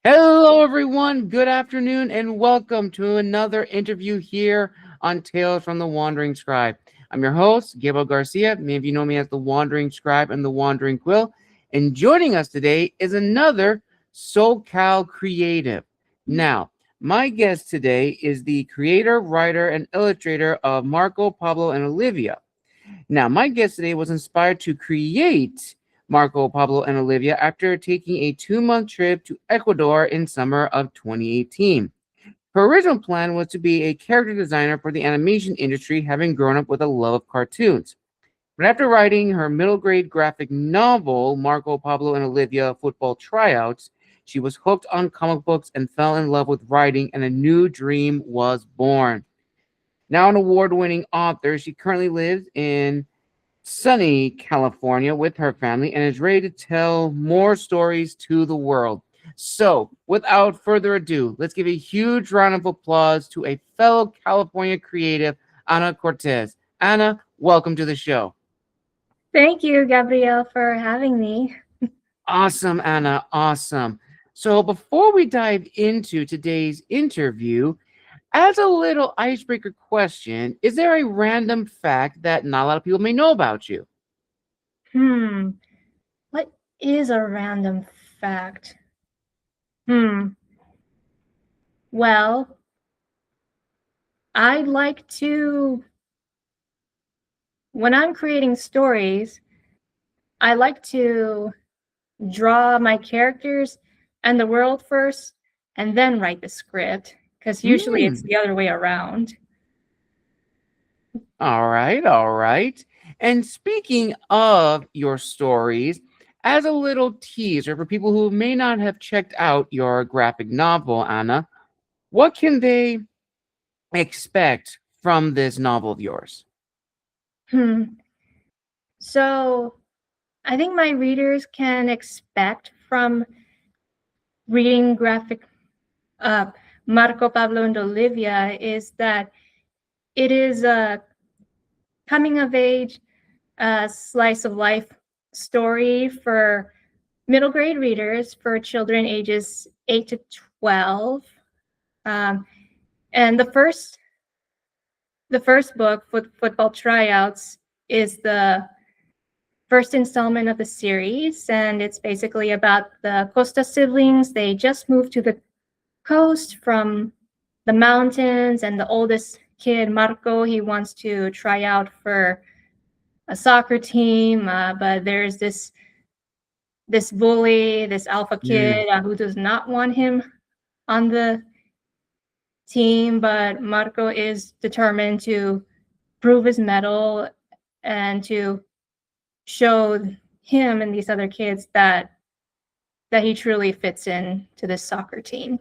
Hello, everyone. Good afternoon, and welcome to another interview here on Tales from the Wandering Scribe. I'm your host, Gabriel Garcia. Many of you know me as the Wandering Scribe and the Wandering Quill. And joining us today is another SoCal creative. Now, my guest today is the creator, writer, and illustrator of Marco, Pablo, and Olivia. Now, my guest today was inspired to create Marco, Pablo, and Olivia after taking a 2-month trip to Ecuador in summer of 2018. Her original plan was to be a character designer for the animation industry, having grown up with a love of cartoons. But after writing her middle grade graphic novel, Marco, Pablo, and Olivia Football Tryouts, she was hooked on comic books and fell in love with writing, and a new dream was born. Now an award-winning author, she currently lives in sunny California with her family and is ready to tell more stories to the world. So, without further ado, let's give a huge round of applause to a fellow California creative, Ana Cortes. Ana, welcome to the show. Thank you, Gabrielle, for having me. Awesome, Ana. Awesome. So, before we dive into today's interview, as a little icebreaker question, is there a random fact that not a lot of people may know about you? Hmm, what is a random fact? Hmm, well, I like to, when I'm creating stories, I like to draw my characters and the world first and then write the script, because usually it's Hmm. the other way around. All right, all right. And speaking of your stories, as a little teaser for people who may not have checked out your graphic novel, Anna, what can they expect from this novel of yours? Hmm. So I think my readers can expect from reading graphic uh, Marco, Pablo, and Olivia is that it is a coming of age, slice of life story for middle grade readers for children ages 8 to 12. Um, and the first book, Football Tryouts, is the first installment of the series, and it's basically about the Costa siblings. They just moved to the coast from the mountains, and the oldest kid, Marco, he wants to try out for a soccer team, but there's this bully, this alpha Mm, kid who does not want him on the team, but Marco is determined to prove his mettle and to show him and these other kids that he truly fits in to this soccer team.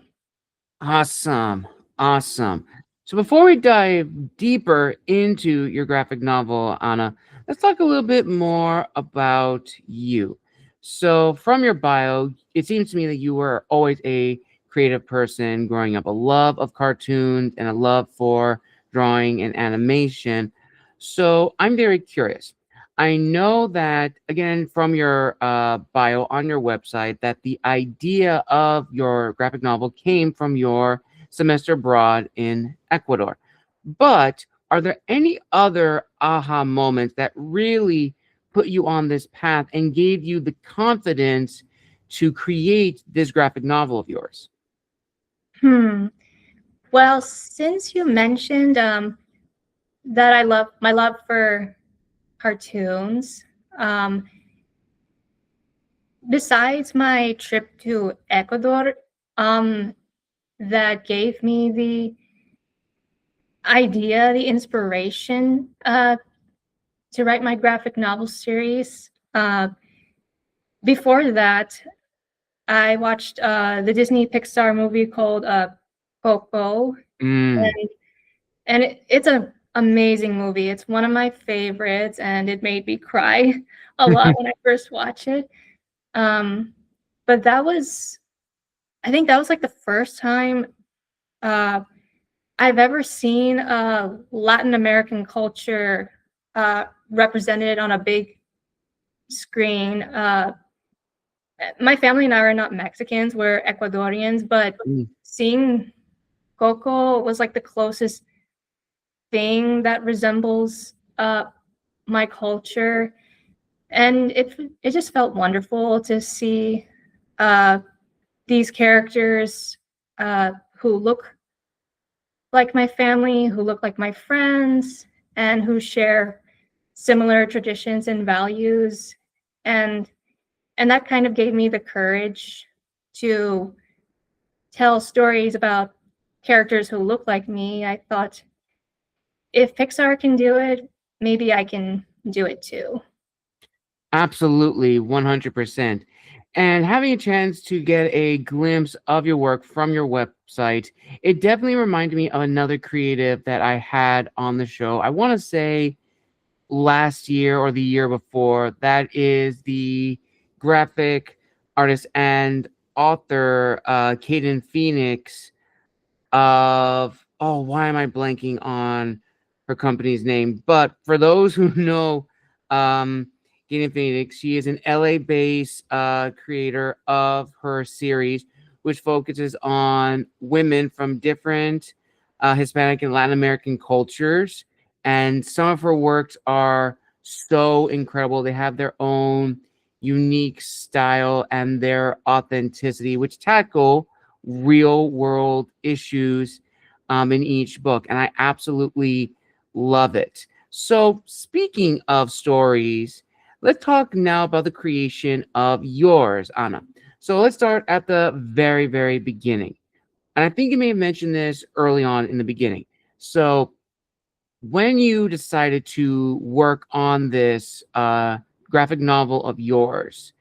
awesome, awesome. So before we dive deeper into your graphic novel, Anna, let's talk a little bit more about you. So from your bio, it seems to me that you were always a creative person growing up, a love of cartoons and a love for drawing and animation. So I'm very curious. I know that, again, from your bio on your website, that the idea of your graphic novel came from your semester abroad in Ecuador. But are there any other aha moments that really put you on this path and gave you the confidence to create this graphic novel of yours? Hmm. Well, since you mentioned that I love my love for cartoons, um, besides my trip to Ecuador, um, that gave me the idea, the inspiration to write my graphic novel series. Before that, I watched the Disney Pixar movie called Coco, Mm. and it's an amazing movie. It's one of my favorites, and it made me cry a lot when I first watched it. Um, but I think that was like the first time uh, I've ever seen Latin American culture represented on a big screen. my family and I are not Mexicans, we're Ecuadorians, but Mm. seeing Coco was like the closest thing that resembles my culture, and it just felt wonderful to see uh, these characters who look like my family, who look like my friends, and who share similar traditions and values, and that kind of gave me the courage to tell stories about characters who look like me. I thought, if Pixar can do it, maybe I can do it too. Absolutely, 100%. And having a chance to get a glimpse of your work from your website, it definitely reminded me of another creative that I had on the show. I want to say last year or the year before. That is the graphic artist and author, Caden Phoenix of, oh, why am I blanking on her company's name? But for those who know, Gideon Phoenix, she is an LA-based creator of her series, which focuses on women from different Hispanic and Latin American cultures. And some of her works are so incredible. They have their own unique style and their authenticity, which tackle real world issues in each book. And I absolutely love it. So, speaking of stories, let's talk now about the creation of yours, Anna. So, let's start at the very, very beginning. And I think you may have mentioned this early on in the beginning. So, when you decided to work on this graphic novel of yours,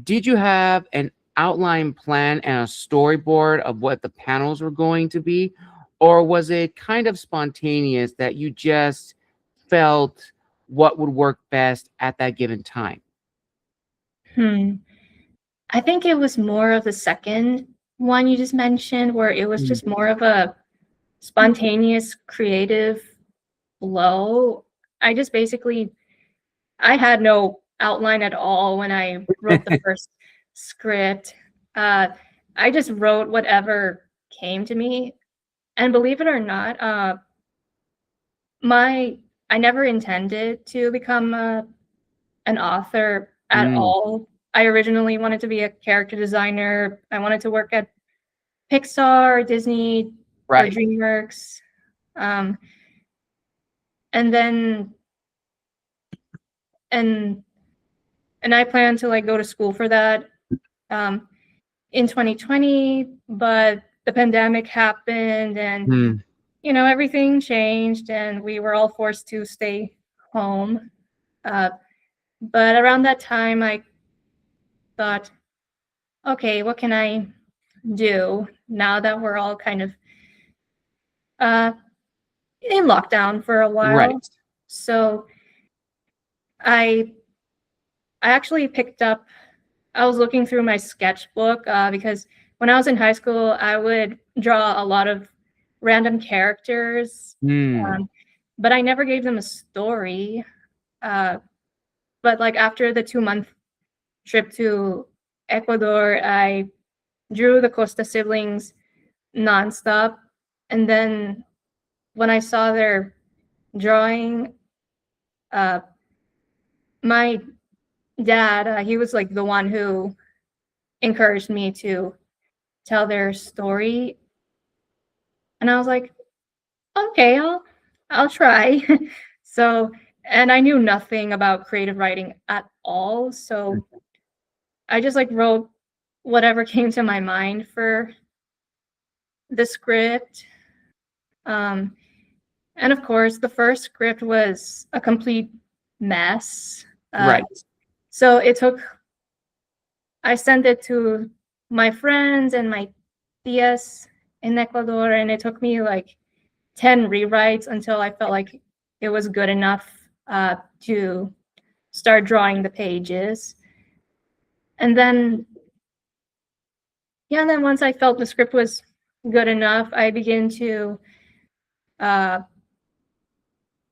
did you have an outline plan and a storyboard of what the panels were going to be? Or was it kind of spontaneous that you just felt what would work best at that given time? Hmm. I think it was more of the second one you just mentioned, where it was Mm. just more of a spontaneous creative flow. I just basically, I had no outline at all when I wrote the first script. Uh, I just wrote whatever came to me. And believe it or not, my I never intended to become an author at Mm, all. I originally wanted to be a character designer. I wanted to work at Pixar, Disney, or right. DreamWorks. Um, and then and and I plan to like go to school for that um, in 2020, but the pandemic happened, and Mm, everything changed, and we were all forced to stay home. Uh, but around that time, I thought, okay, what can I do now that we're all kind of uh, in lockdown for a while? right. So I I actually picked up. I was looking through my sketchbook because when I was in high school, I would draw a lot of random characters, Mm, um, but I never gave them a story. Uh, but like after the 2-month trip to Ecuador, I drew the Costa siblings nonstop, and then when I saw their drawing, uh, my dad, he was like the one who encouraged me to tell their story, and I was like, okay, I'll try. So, and I knew nothing about creative writing at all, so I just like wrote whatever came to my mind for the script. Um, and of course, the first script was a complete mess. right. So I sent it to my friends and my tias in Ecuador, and it took me like 10 rewrites until I felt like it was good enough to start drawing the pages. And then, yeah, and then once I felt the script was good enough, I began to uh,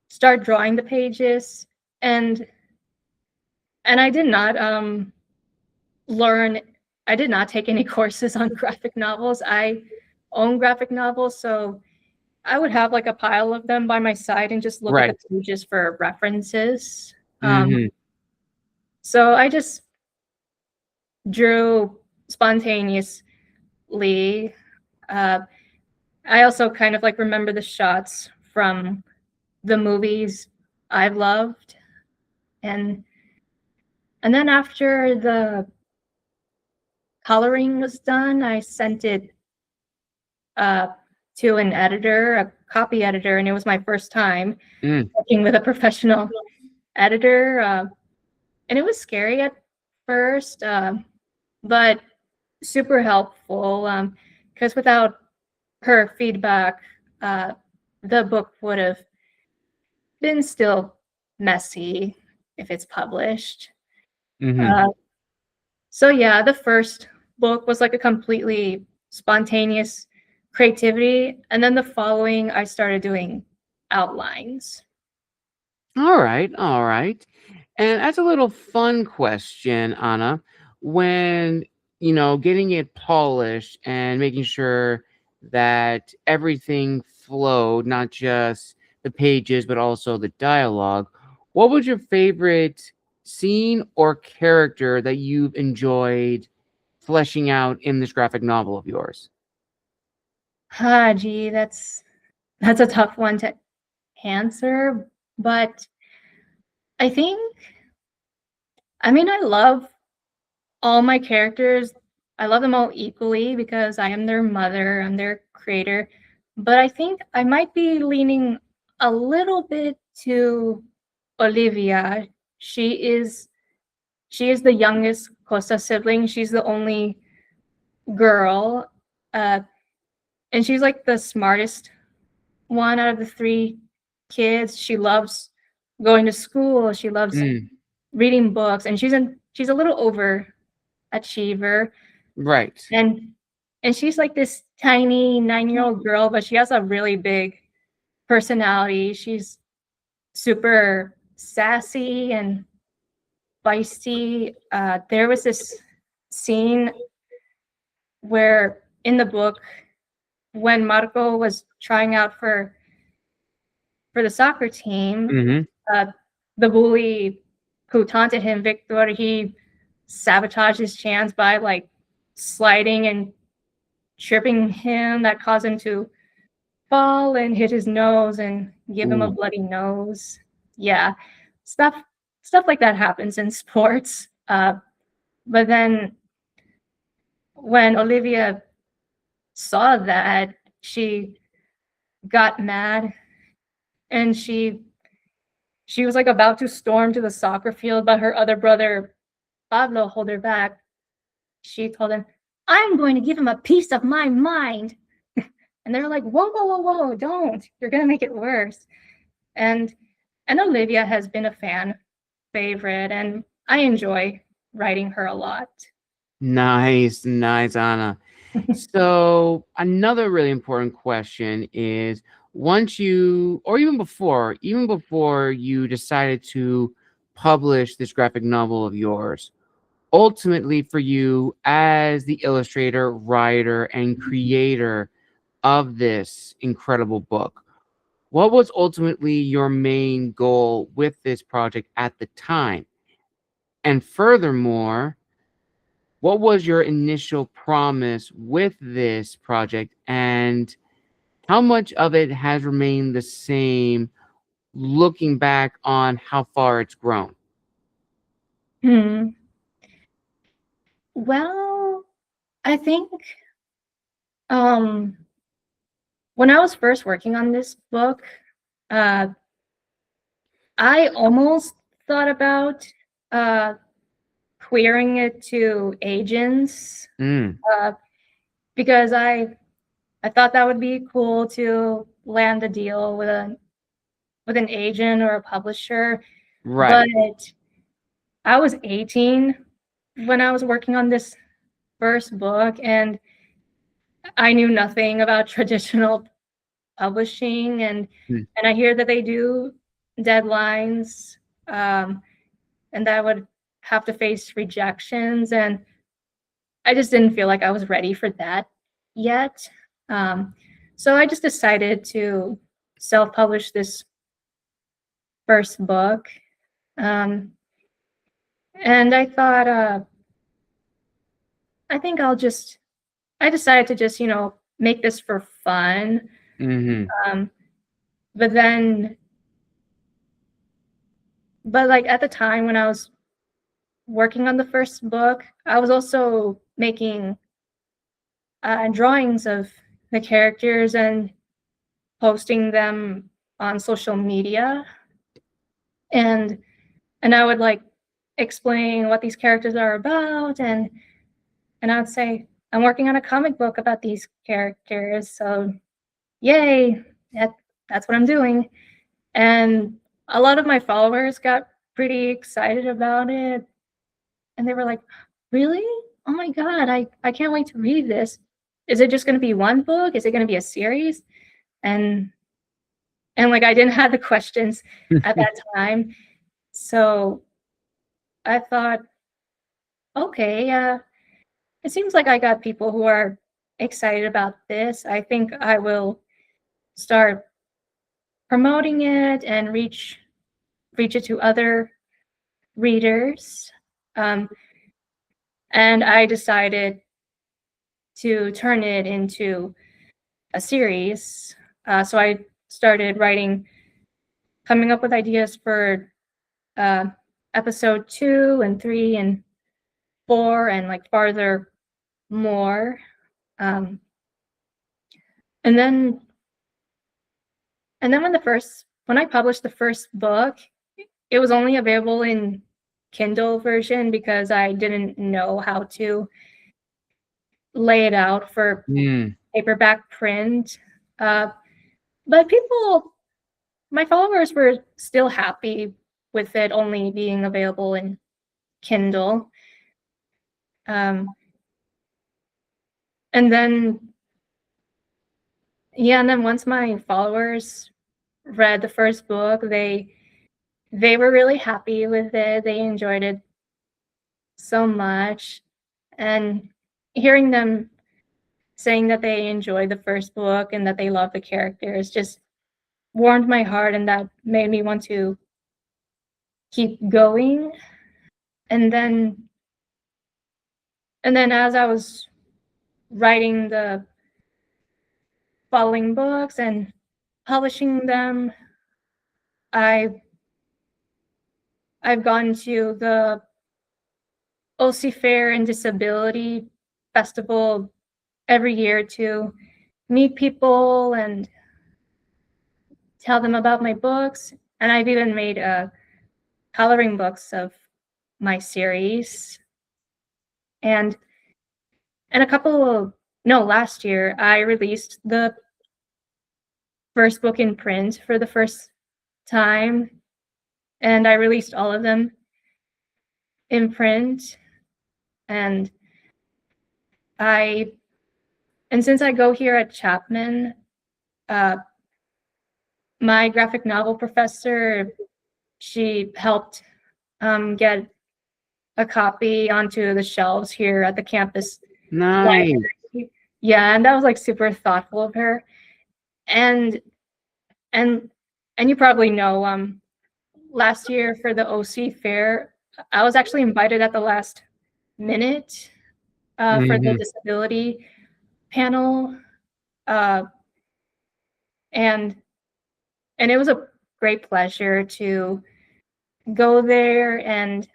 start drawing the pages. And I did not learn. I did not take any courses on graphic novels. I own graphic novels, so I would have like a pile of them by my side and just look at the Right. pages for references. Mm-hmm. So I just drew spontaneously. I also kind of like remember the shots from the movies I've loved. And then after the coloring was done, I sent it to an editor, a copy editor, and it was my first time working with a professional editor. And it was scary at first, but super helpful, because without her feedback, the book would have been still messy if it's published. Mm-hmm. So yeah, the first book was like a completely spontaneous creativity, and then the following I started doing outlines. All right, all right. And that's a little fun question, Anna. When, getting it polished and making sure that everything flowed, not just the pages, but also the dialogue, what was your favorite scene or character that you've enjoyed fleshing out in this graphic novel of yours? Gee, that's a tough one to answer, but I think, I mean, I love all my characters. I love them all equally because I am their mother, I'm their creator. But I think I might be leaning a little bit to Olivia. She is the youngest Costa sibling. She's the only girl, uh, and she's like the smartest one out of the three kids. She loves going to school. She loves Mm, reading books, and she's a little overachiever. right. And she's like this tiny 9-year-old girl, but she has a really big personality. She's super sassy and feisty. There was this scene where in the book, when Marco was trying out for the soccer team, Mm-hmm. uh, the bully who taunted him, Victor, he sabotaged his chance by like sliding and tripping him. That caused him to fall and hit his nose and give him a Ooh. bloody nose. Yeah, stuff like that happens in sports. But then when Olivia saw that, she got mad and she was like about to storm to the soccer field, but her other brother Pablo held her back. She told him, "I'm going to give him a piece of my mind." And they're like, "Whoa, whoa, whoa, whoa, don't. You're going to make it worse." And Olivia has been a fan favorite, and I enjoy writing her a lot. Nice, nice, Anna. So another really important question is once you, or even before you decided to publish this graphic novel of yours, ultimately for you as the illustrator, writer, and creator of this incredible book, what was ultimately your main goal with this project at the time? And furthermore, what was your initial promise with this project, and how much of it has remained the same looking back on how far it's grown? Hmm. Well, I think um, when I was first working on this book, uh, I almost thought about uh, queering it to agents, Mm, uh, because I thought that would be cool to land a deal with an agent or a publisher. But right. I was 18 when I was working on this first book, and I knew nothing about traditional publishing, and Mm, I hear that they do deadlines, and that I would have to face rejections. And I just didn't feel like I was ready for that yet. So I just decided to self-publish this first book. And I thought, I think I decided to just, make this for fun. Um, but like at the time when I was working on the first book, I was also making drawings of the characters and posting them on social media. And I would like explain what these characters are about, and I would say, I'm working on a comic book about these characters, so yay, that's what I'm doing. And a lot of my followers got pretty excited about it, and they were like, really? Oh my god, I can't wait to read this. Is it just going to be one book? Is it going to be a series? And like I didn't have the questions at that time, so I thought, okay, it seems like I got people who are excited about this. I think I will start promoting it and reach it to other readers. And I decided to turn it into a series. So I started coming up with ideas for episode 2 and 3 and 4 and like farther more. And then when I published the first book, it was only available in Kindle version because I didn't know how to lay it out for paperback print. But my followers were still happy with it only being available in Kindle. And then once my followers read the first book, they were really happy with it. They enjoyed it so much. And hearing them saying that they enjoyed the first book and that they love the characters just warmed my heart, and that made me want to keep going. And then as I was writing the following books and publishing them, I've gone to the OC Fair and Disability Festival every year to meet people and tell them about my books. And I've even made coloring books of my series. And last year, I released the first book in print for the first time. And I released all of them in print. And since I go here at Chapman, my graphic novel professor, she helped get a copy onto the shelves here at the campus. Nice. Library. Yeah, and that was like super thoughtful of her. And you probably know, last year for the OC Fair, I was actually invited at the last minute for the disability panel. And it was a great pleasure to go there and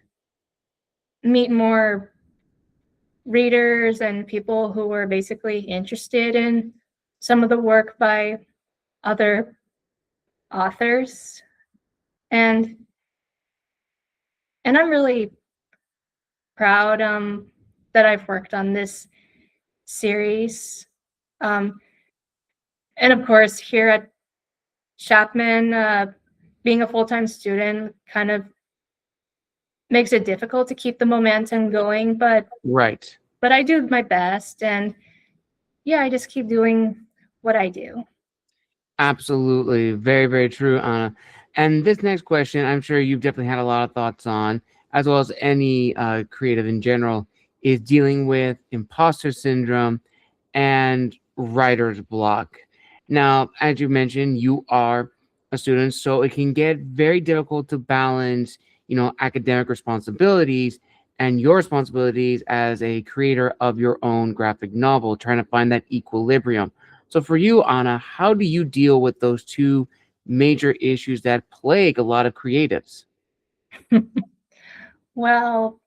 meet more readers and people who were basically interested in some of the work by other authors. And I'm really proud that I've worked on this series. And of course, here at Chapman, being a full-time student kind of makes it difficult to keep the momentum going, but I do my best, and yeah, I just keep doing what I do. Absolutely. Very, very true, Anna. And this next question, I'm sure you've definitely had a lot of thoughts on, as well as any creative in general, is dealing with imposter syndrome and writer's block. Now, as you mentioned, you are a student, so it can get very difficult to balance, academic responsibilities and your responsibilities as a creator of your own graphic novel, trying to find that equilibrium. So, for you, Anna, how do you deal with those two major issues that plague a lot of creatives? Well,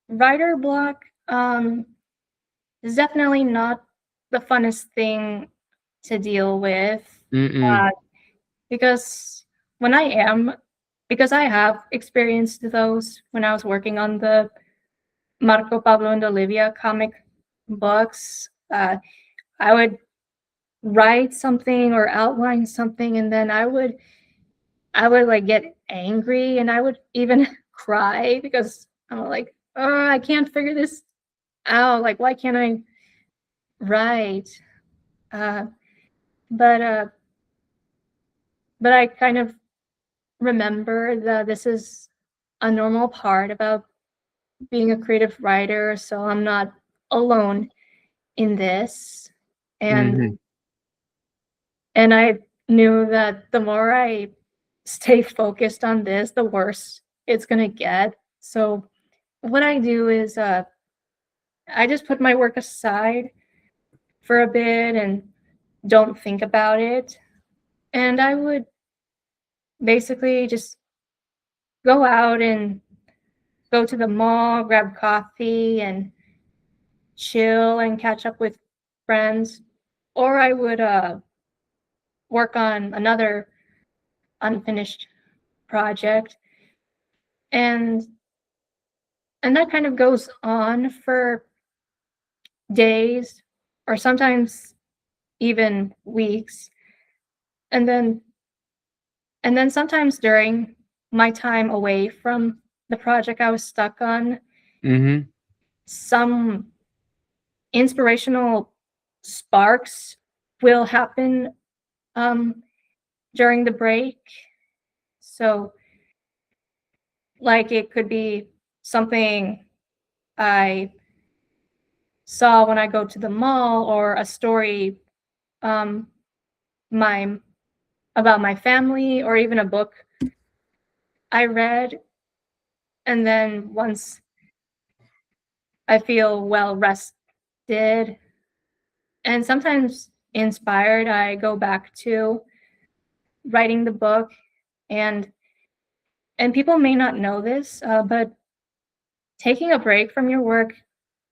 writer block is definitely not the funnest thing to deal with, Mm-mm. uh, because when I am, because I have experienced those when I was working on the Marco, Pablo, and Olivia comic books. I would write something or outline something, and then I would like get angry, and I would even cry because I'm like, oh, I can't figure this out. Like, why can't I write? Uh, but uh, but I kind of remember that this is a normal part about being a creative writer, so I'm not alone in this. And Mm-hmm. and I knew that the more I stay focused on this, the worse it's gonna get. So what I do is I just put my work aside for a bit and don't think about it. And I would basically just go out and go to the mall, grab coffee, and chill and catch up with friends. Or I would work on another unfinished project. And and that kind of goes on for days or sometimes even weeks. And then sometimes during my time away from the project I was stuck on, Mm-hmm. some inspirational sparks will happen um, during the break. So, like, it could be something I saw when I go to the mall, or a story um, my about my family, or even a book I read. And then once I feel well rested and sometimes inspired, I go back to writing the book. and and people may not know this, but taking a break from your work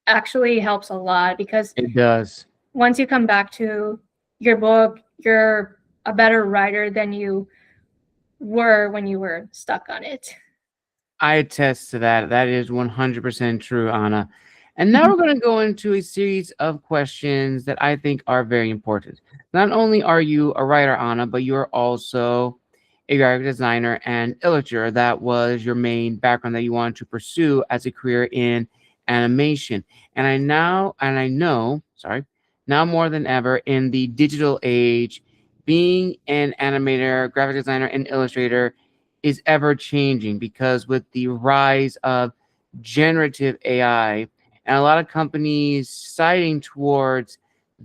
actually helps a lot, because It does. once you come back to your book, you're a better writer than you were when you were stuck on it. I attest to that. That is 100% true, Anna. And now we're going to go into a series of questions that I think are very important. Not only are you a writer, Anna, but you're also a graphic designer and illustrator. That was your main background that you wanted to pursue as a career in animation. And I know, sorry, now more than ever in the digital age, being an animator, graphic designer, and illustrator is ever changing, because with the rise of generative AI and a lot of companies citing towards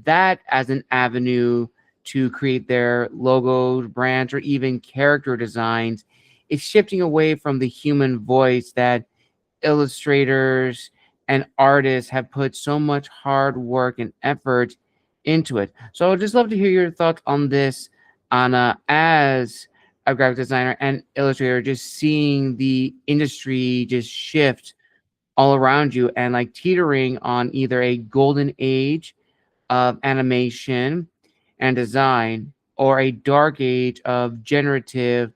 that as an avenue to create their logos, brands, or even character designs, it's shifting away from the human voice that illustrators and artists have put so much hard work and effort into it. So I'd just love to hear your thoughts on this, Anna, as a graphic designer and illustrator, just seeing the industry just shift all around you and like teetering on either a golden age of animation and design or a dark age of generative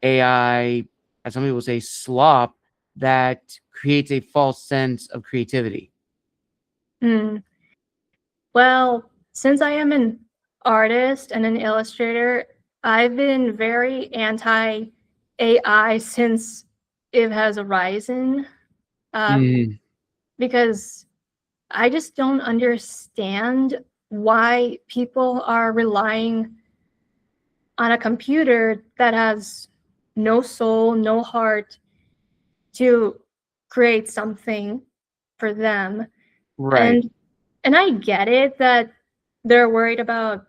AI, as some people say, slop that creates a false sense of creativity. Mm. Well, since I am an artist and an illustrator, I've been very anti AI since it has arisen, uh, Mm, because I just don't understand why people are relying on a computer that has no soul, no heart, to create something for them. Right. And I get it that they're worried about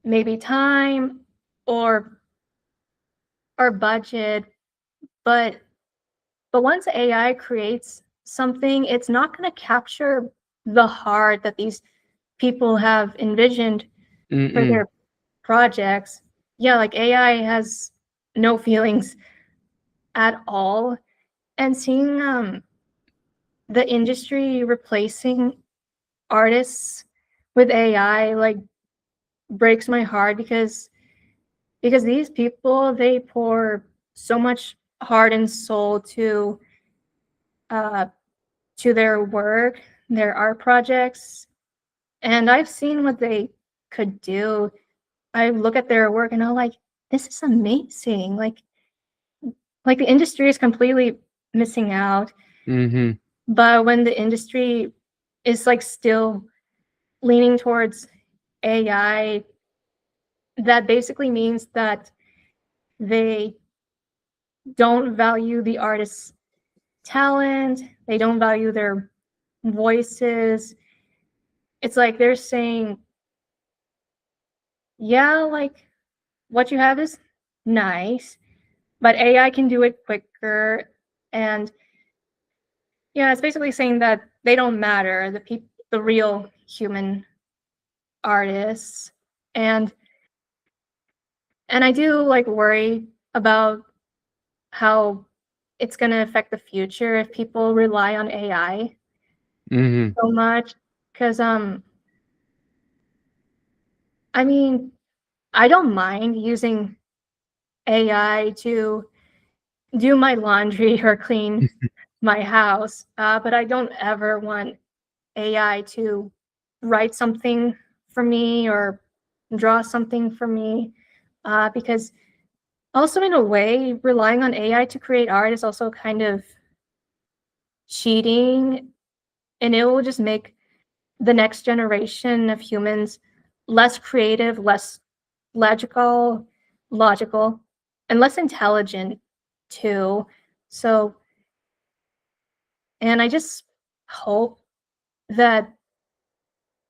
maybe time or budget, but once AI creates something, it's not going to capture the heart that these people have envisioned for Mm-mm. their projects. Yeah, like AI has no feelings at all. And seeing the industry replacing artists with AI like breaks my heart because these people, they pour so much heart and soul uh to their work, their art projects, and I've seen what they could do. I look at their work and I'm like, this is amazing. Like the industry is completely missing out. Mm-hmm. But when the industry is like still leaning towards AI, that basically means that they don't value the artist's talent, they don't value their voices. It's like they're saying, yeah, like what you have is nice, but AI can do it quicker. And yeah, it's basically saying that they don't matter, the real human artists. And I do like worry about how it's going to affect the future if people rely on AI Mm-hmm. so much. Because I mean, I don't mind using AI to do my laundry or clean my house, but I don't ever want AI to write something for me or draw something for me, because also in a way, relying on AI to create art is also kind of cheating, and it will just make the next generation of humans less creative, less logical, logical, and less intelligent too. So, and I just hope that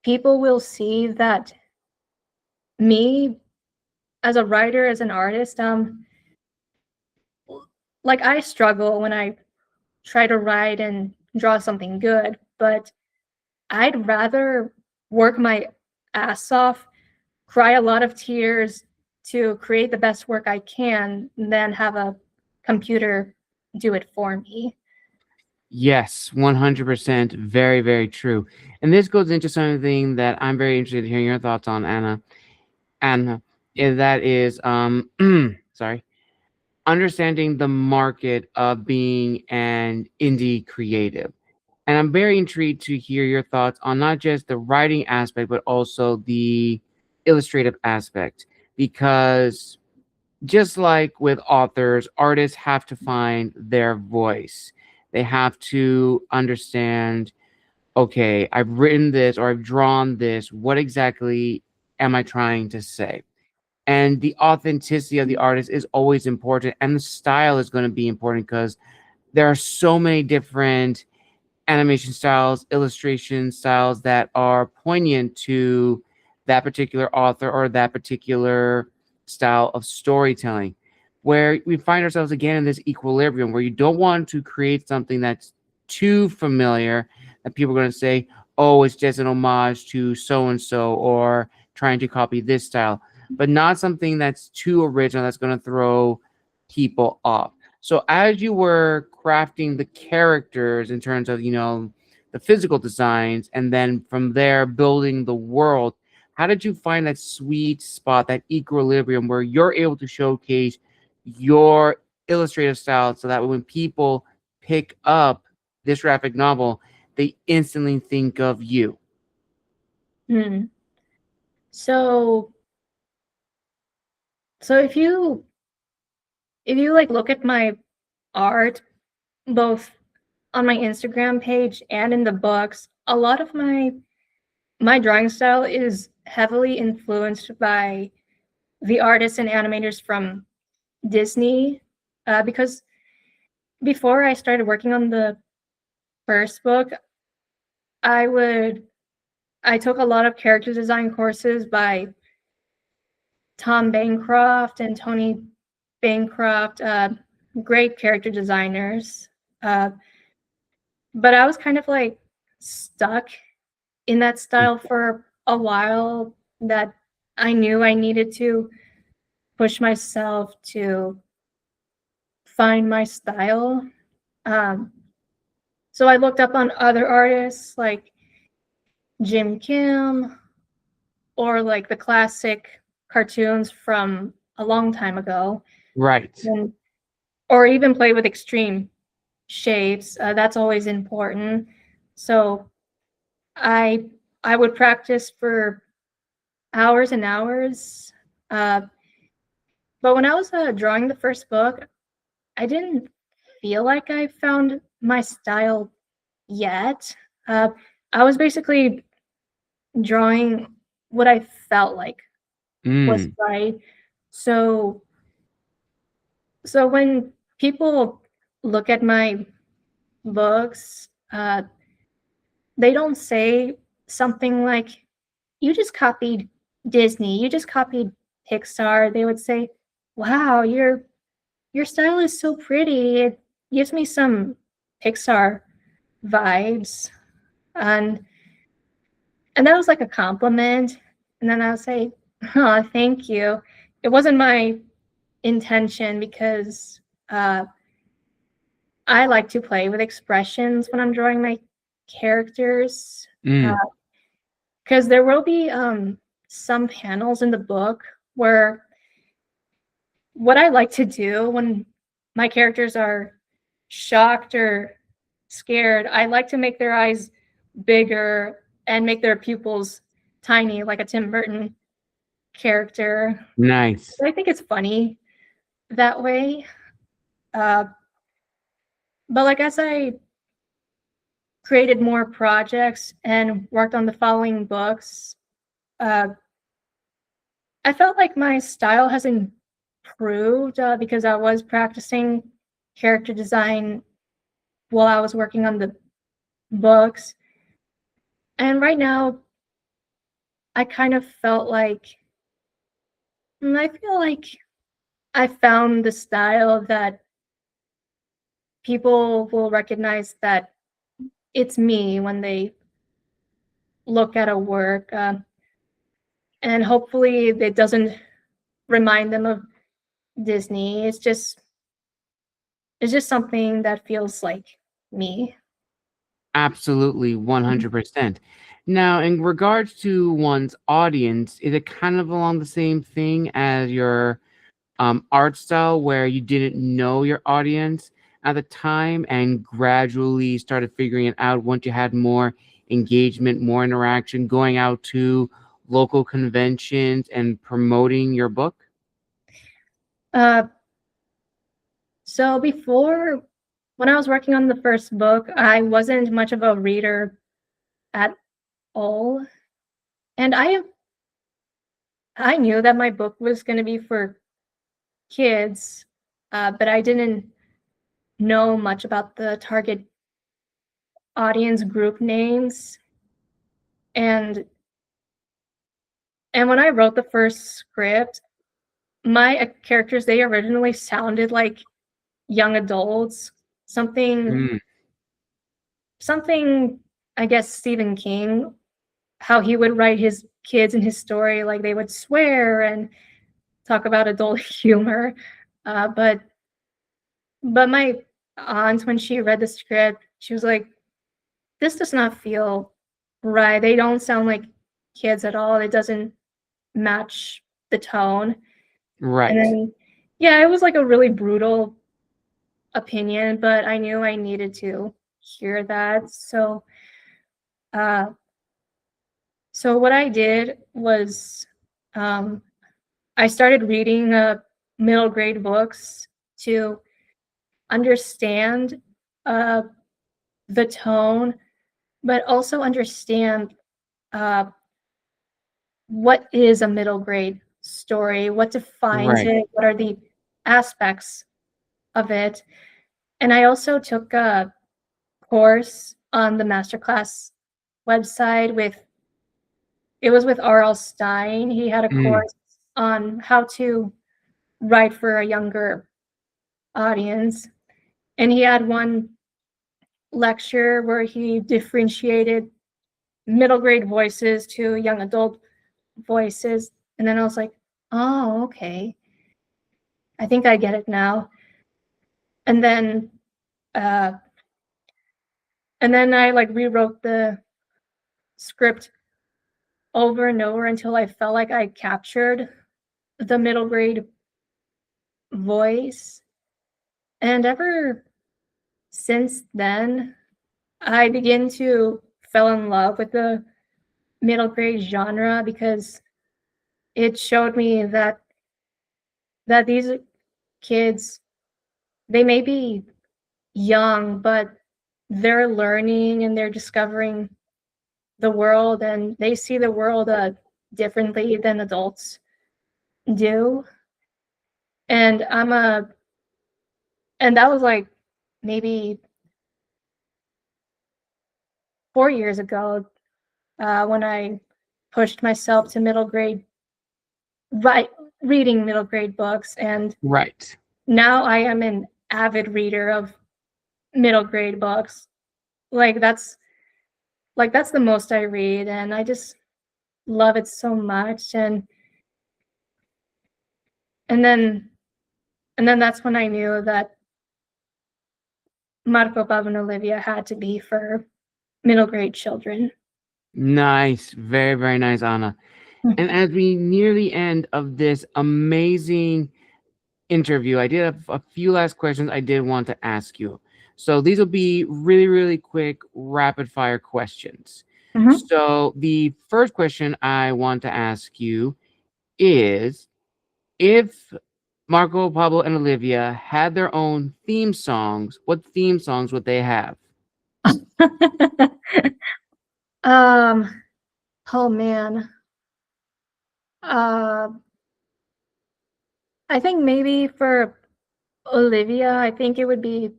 people will see that me as a writer, as an artist, like I struggle when I try to write and draw something good, but I'd rather work my ass off, cry a lot of tears to create the best work I can than have a computer do it for me. Yes, 100%. Very, very true. And this goes into something that I'm very interested in hearing your thoughts on, Anna. Anna, that is, sorry, understanding the market of being an indie creative. And I'm very intrigued to hear your thoughts on not just the writing aspect, but also the illustrative aspect. Because just like with authors, artists have to find their voice. They have to understand, okay, I've written this or I've drawn this. What exactly am I trying to say? And the authenticity of the artist is always important. And the style is going to be important because there are so many different animation styles, illustration styles that are poignant to that particular author or that particular style of storytelling, where we find ourselves again in this equilibrium where you don't want to create something that's too familiar that people are going to say, oh, it's just an homage to so and so or trying to copy this style, but not something that's too original that's going to throw people off. So as you were crafting the characters in terms of, the physical designs, and then from there building the world, how did you find that sweet spot, that equilibrium where you're able to showcase your illustrative style so that when people pick up this graphic novel, they instantly think of you? Hmm. So, if you like look at my art, both on my Instagram page and in the books, a lot of my drawing style is heavily influenced by the artists and animators from Disney, because before I started working on the first book, I took a lot of character design courses by Tom Bancroft and Tony Bancroft, great character designers. But I was kind of like stuck in that style for a while, that I knew I needed to push myself to find my style. So I looked up on other artists like Jim Kim, or like the classic cartoons from a long time ago, Right. and, or even play with extreme shapes. That's always important. So I I would practice for hours and hours. But when I was drawing the first book, I didn't feel like I found my style yet. I was basically drawing what I felt like was Mm. right. So so when people look at my books, they don't say something like, "You just copied Disney. You just copied Pixar." They would say, "Wow, your style is so pretty. It gives me some Pixar vibes." And and that was like a compliment. And then I would say, "Oh, thank you." It wasn't my intention, because I like to play with expressions when I'm drawing my characters. Mm. Because there will be some panels in the book where what I like to do when my characters are shocked or scared, I like to make their eyes bigger and make their pupils tiny, like a Tim Burton character. Nice. I think it's funny that way. Uh, but like, as I created more projects and worked on the following books, uh, I felt like my style has improved, because I was practicing character design while I was working on the books. And right now, I kind of felt like, I feel like I found the style that people will recognize that it's me when they look at a work. And hopefully it doesn't remind them of Disney. It's just something that feels like me. Absolutely, 100%. Now, in regards to one's audience, is it kind of along the same thing as your art style, where you didn't know your audience at the time and gradually started figuring it out once you had more engagement, more interaction, going out to local conventions and promoting your book? Uh, so before, when I was working on the first book, I wasn't much of a reader at all. And I knew that my book was going to be for kids, but I didn't know much about the target audience group names. And and when I wrote the first script, my characters, they originally sounded like young adults, something Mm. something I guess Stephen King, how he would write his kids in his story, like they would swear and talk about adult humor. Uh, but but my aunt, when she read the script, she was like, "This does not feel right. They don't sound like kids at all. It doesn't match the tone." And Right. then, yeah, it was like a really brutal opinion, but I knew I needed to hear that. Uh, so what I did was, um, I started reading middle grade books to understand uh, the tone, but also understand uh, what is a middle grade story, what defines Right. it, what are the aspects of it. And I also took a course on the masterclass website it was with R.L. Stein. He had a course on how to write for a younger audience. And he had one lecture where he differentiated middle grade voices to young adult voices. And then I was like, oh, okay. I think I get it now. And then I like rewrote the script over and over until I felt like I captured the middle grade voice. And ever since then, I began to fall in love with the middle grade genre because it showed me that these kids, they may be young, but they're learning and they're discovering the world, and they see the world differently than adults do. And and that was like maybe 4 years ago when I pushed myself to middle grade, reading middle grade books. And Right. now I am an avid reader of middle grade books. Like that's the most I read, and I just love it so much. And then that's when I knew that Marco, Pablo, and Olivia had to be for middle grade children. Nice. Very, very nice, Anna. And as we near the end of this amazing interview, I did have a few last questions I did want to ask you. So these will be really, really quick, rapid fire questions. Mhm. So the first question I want to ask you is, if Marco, Pablo, and Olivia had their own theme songs, what theme songs would they have? Oh man. I think maybe for Olivia, I think it would be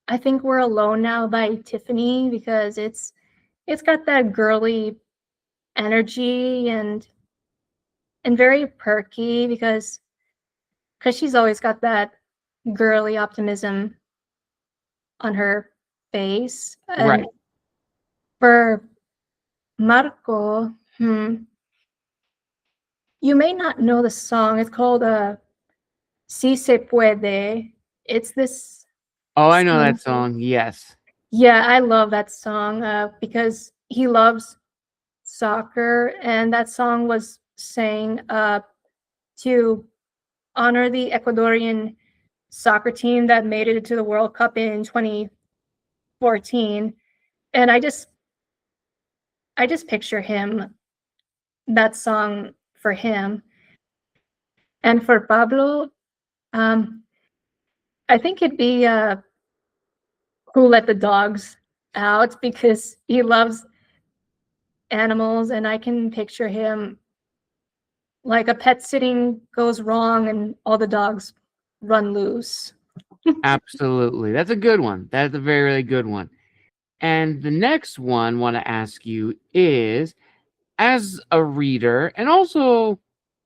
I think We're Alone Now by Tiffany, because it's got that girly energy and very perky, because she's always got that girly optimism on her face. And Right. for Marco, you may not know the song. It's called Si Se Puede. It's this Oh, I know song. that song. Yes. Yeah, I love that song because he loves soccer, and that song was sang to honor the Ecuadorian soccer team that made it to the World Cup in 2014. And I just picture him, that song for him. And for Pablo, I think it'd be Who Let the Dogs Out, because he loves animals, and I can picture him like a pet sitting goes wrong and all the dogs run loose. Absolutely. That's a good one. That's a very, really good one. And the next one I want to ask you is, as a reader and also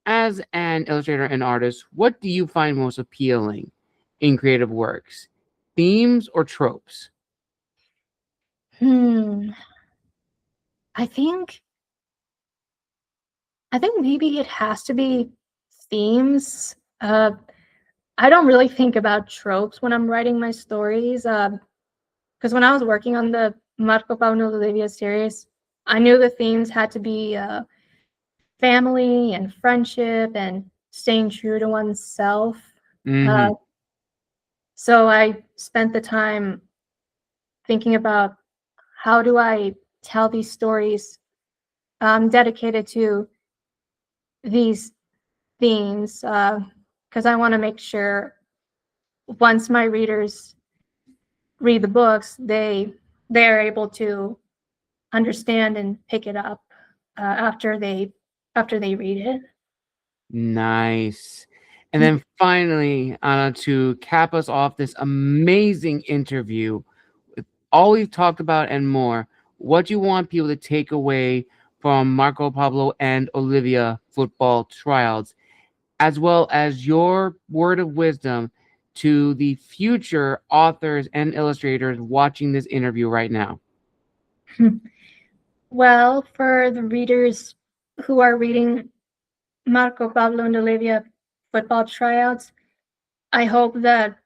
as an illustrator and artist, what do you find most appealing in creative works? Themes or tropes? I think maybe it has to be themes. I don't really think about tropes when I'm writing my stories, because when I was working on the Marco Paulo Olivia series, I knew the themes had to be family and friendship and staying true to oneself. Mm-hmm. So I spent the time thinking about, how do I tell these stories dedicated to these themes, because I want to make sure once my readers read the books, they're able to understand and pick it up after they read it. Nice. And then finally, Anna, to cap us off this amazing interview with all we've talked about and more, what do you want people to take away from Marco Pablo and Olivia football tryouts, as well as your word of wisdom to the future authors and illustrators watching this interview right now? Well, for the readers who are reading Marco Pablo and Olivia football tryouts, I hope that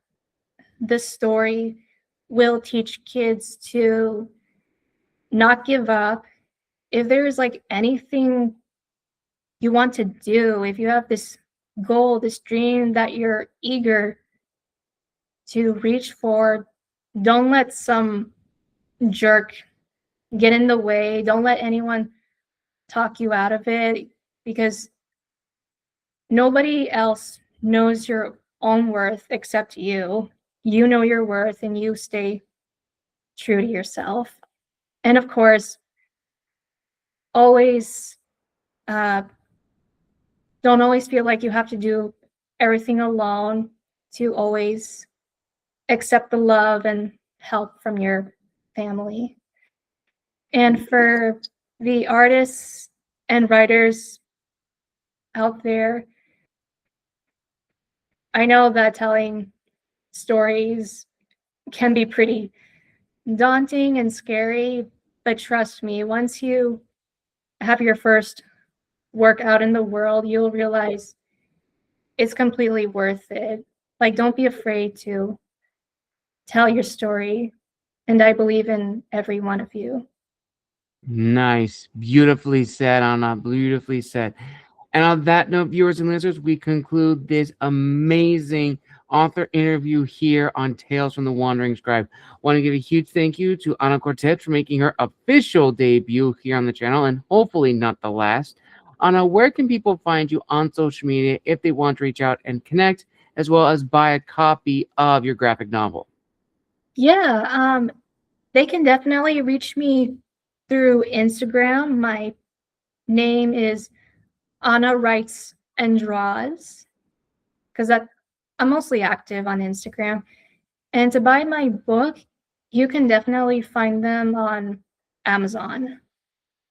this story will teach kids to not give up. If there's like anything you want to do, if you have this goal, this dream that you're eager to reach for, don't let some jerk get in the way. Don't let anyone talk you out of it, because nobody else knows your own worth except you. You know your worth and you stay true to yourself. And of course, always don't always feel like you have to do everything alone, to always accept the love and help from your family. And for the artists and writers out there, I know that telling stories can be pretty daunting and scary, but trust me, once you have your first work out in the world, you'll realize it's completely worth it. Like, don't be afraid to tell your story. And I believe in every one of you. Nice. Beautifully said, Anna. Beautifully said. And on that note, viewers and listeners, we conclude this amazing author interview here on Tales from the Wandering Scribe. Want to give a huge thank you to Ana Cortes for making her official debut here on the channel, and hopefully not the last. Ana, where can people find you on social media if they want to reach out and connect, as well as buy a copy of your graphic novel? Yeah, they can definitely reach me through Instagram. My name is Ana Writes and Draws, because I'm mostly active on Instagram. And to buy my book, you can definitely find them on Amazon.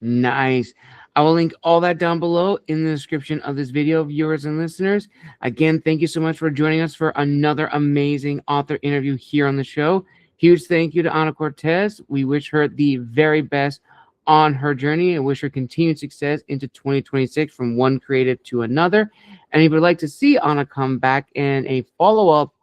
Nice. I will link all that down below in the description of this video, viewers and listeners. Again, thank you so much for joining us for another amazing author interview here on the show. Huge thank you to Ana Cortes. We wish her the very best on her journey and wish her continued success into 2026 from one creative to another. And if you would like to see Ana come back in a follow-up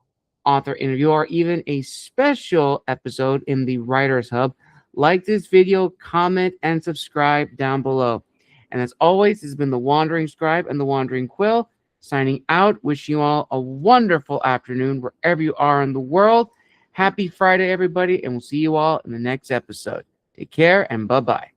author interview or even a special episode in the Writers Hub, like this video, comment, and subscribe down below. And as always, this has been the Wandering Scribe and the Wandering Quill signing out. Wishing you all a wonderful afternoon wherever you are in the world. Happy Friday, everybody, and we'll see you all in the next episode. Take care and bye-bye.